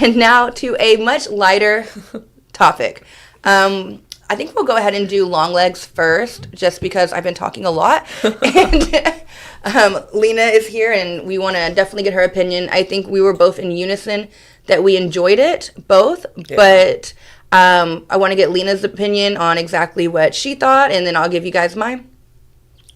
And now to a much lighter topic. I think we'll go ahead and do long legs first, just because I've been talking a lot. And Lena is here, and we want to definitely get her opinion. I think we were both in unison that we enjoyed it, both. Yeah. But I want to get Lena's opinion on exactly what she thought, and then I'll give you guys mine.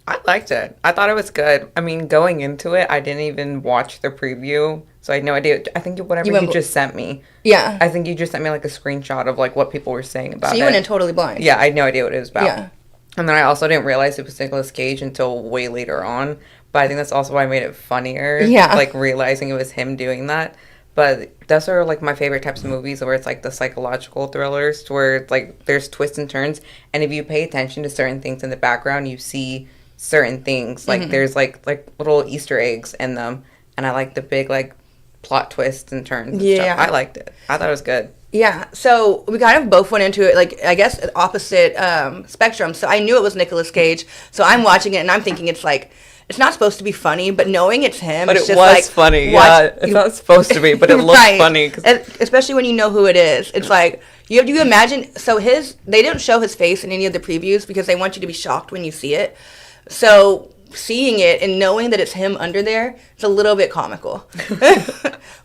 I liked it. I thought it was good. I mean, going into it, I didn't even watch the preview, so I had no idea. I think whatever you just sent me. Yeah. I think you just sent me, like, a screenshot of, like, what people were saying about it. So you went in totally blind. Yeah, I had no idea what it was about. Yeah. And then I also didn't realize it was Nicolas Cage until way later on, but I think that's also why I made it funnier. Yeah. Like, realizing it was him doing that. But those are, like, my favorite types of movies where it's, like, the psychological thrillers, where it's, like, there's twists and turns, and if you pay attention to certain things in the background, you see certain things, like there's like little Easter eggs in them, and I like the big like plot twists and turns and stuff. I liked it. I thought it was good. Yeah, so we kind of both went into it, like, I guess, opposite spectrum. So I knew it was Nicolas Cage, so I'm watching it and I'm thinking it's like, it's not supposed to be funny, but knowing it's him, but it's it just was like, funny. Yeah, it's not supposed to be, but it looks right. funny. Especially when you know who it is. It's like, you imagine, so they didn't show his face in any of the previews because they want you to be shocked when you see it. So seeing it and knowing that it's him under there, it's a little bit comical.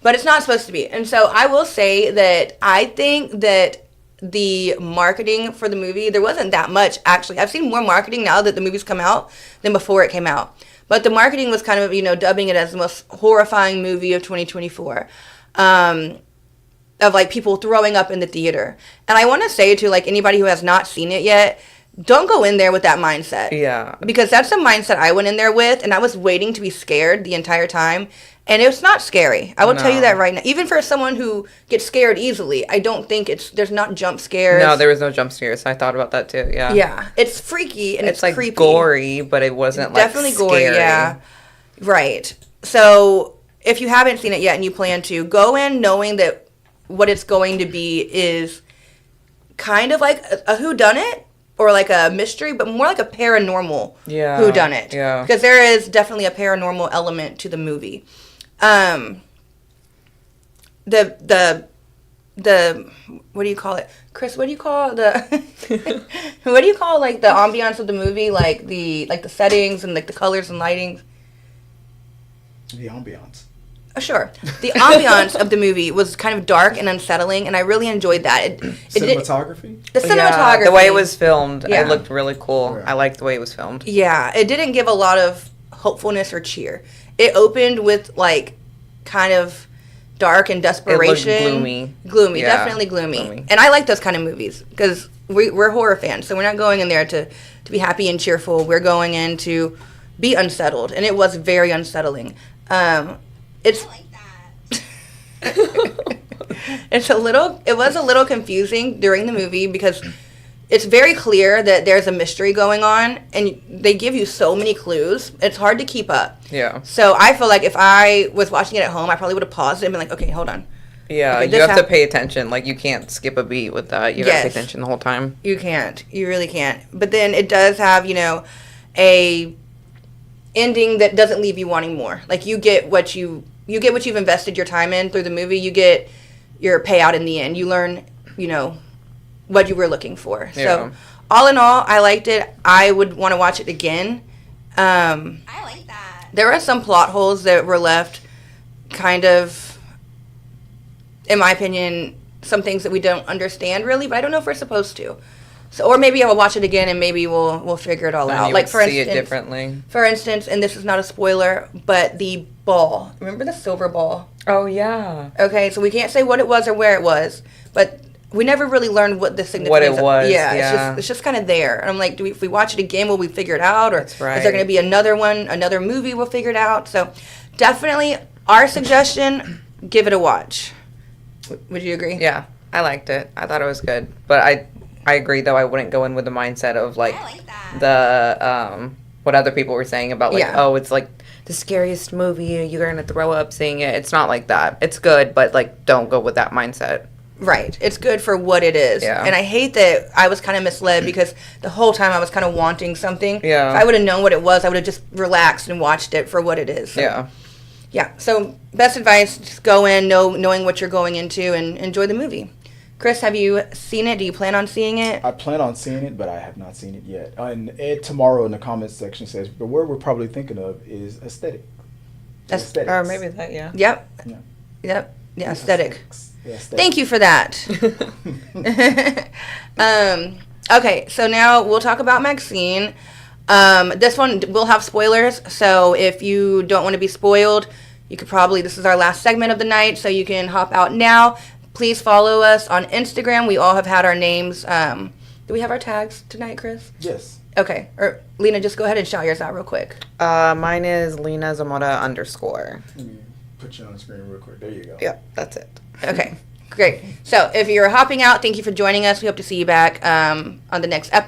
But it's not supposed to be. And so I will say that I think that the marketing for the movie, there wasn't that much, actually. I've seen more marketing now that the movie's come out than before it came out. But the marketing was kind of, dubbing it as the most horrifying movie of 2024. Of, like, people throwing up in the theater. And I want to say to, like, anybody who has not seen it yet, don't go in there with that mindset. Yeah. Because that's the mindset I went in there with, and I was waiting to be scared the entire time. And it's not scary. I will tell you that right now. Even for someone who gets scared easily, I don't think there's not jump scares. No, there was no jump scares. I thought about that too, yeah. Yeah. It's freaky and it's like creepy. Gory, but it wasn't like definitely scary. Gory, yeah. Right. So if you haven't seen it yet and you plan to, go in knowing that what it's going to be is kind of like a whodunit. Or like a mystery, but more like a paranormal whodunit. Yeah. Because there is definitely a paranormal element to the movie. The what do you call it, Chris? What do you call the what do you call like the ambiance of the movie, like the settings and like the colors and lighting? The ambiance. Sure. The ambiance of the movie was kind of dark and unsettling, and I really enjoyed that. Cinematography? The cinematography. Yeah, the way it was filmed, it looked really cool. Yeah. I liked the way it was filmed. Yeah, it didn't give a lot of hopefulness or cheer. It opened with, like, kind of dark and desperation. It looked gloomy. Gloomy, yeah, definitely gloomy. And I like those kind of movies, because we're horror fans, so we're not going in there to be happy and cheerful. We're going in to be unsettled, and it was very unsettling. It's I like that. It was a little confusing during the movie because it's very clear that there's a mystery going on, and they give you so many clues. It's hard to keep up. Yeah. So I feel like if I was watching it at home, I probably would have paused it and been like, okay, hold on. Yeah, okay, you have to pay attention. Like, you can't skip a beat with that. You have to pay attention the whole time. You can't. You really can't. But then it does have, a ending that doesn't leave you wanting more. Like, you get what you've invested your time in through the movie. You get your payout in the end. You learn, what you were looking for. Yeah. So, all in all, I liked it. I would want to watch it again. I like that. There are some plot holes that were left kind of, in my opinion, some things that we don't understand really, but I don't know if we're supposed to. So, or maybe I will watch it again and maybe we'll figure it all out. Like, for instance, see it differently. For instance, and this is not a spoiler, but the ball. Remember the silver ball? Oh, yeah. Okay, so we can't say what it was or where it was, but we never really learned what the significance of. What it was, yeah. It's just kind of there. And I'm like, if we watch it again, will we figure it out? Or That's right. Is there going to be another movie we'll figure it out? So, definitely, our suggestion, give it a watch. Would you agree? Yeah, I liked it. I thought it was good. But I agree, though. I wouldn't go in with the mindset of, like the, what other people were saying about, like, oh, it's, like, the scariest movie, you're going to throw up seeing it. It's not like that. It's good, but, like, don't go with that mindset. Right. It's good for what it is. Yeah. And I hate that I was kind of misled because the whole time I was kind of wanting something. Yeah. If I would have known what it was, I would have just relaxed and watched it for what it is. So. Yeah. Yeah, so best advice, just go in knowing what you're going into and enjoy the movie. Chris, have you seen it? Do you plan on seeing it? I plan on seeing it, but I have not seen it yet. And Ed tomorrow in the comments section says the word we're probably thinking of is aesthetic. Aesthetics. Or maybe that, yeah. Yep. Yeah. Yep. Yeah, aesthetic. Aesthetics. Yeah, aesthetic. Thank you for that. Okay, so now we'll talk about Maxine. This one will have spoilers, so if you don't want to be spoiled, you could probably, this is our last segment of the night, so you can hop out now. Please follow us on Instagram. We all have had our names. Do we have our tags tonight, Chris? Yes. Okay. Or Lena, just go ahead and shout yours out real quick. Mine is Lena Zamora _. Let me put you on the screen real quick. There you go. Yeah, that's it. Okay. Great. So if you're hopping out, thank you for joining us. We hope to see you back on the next episode.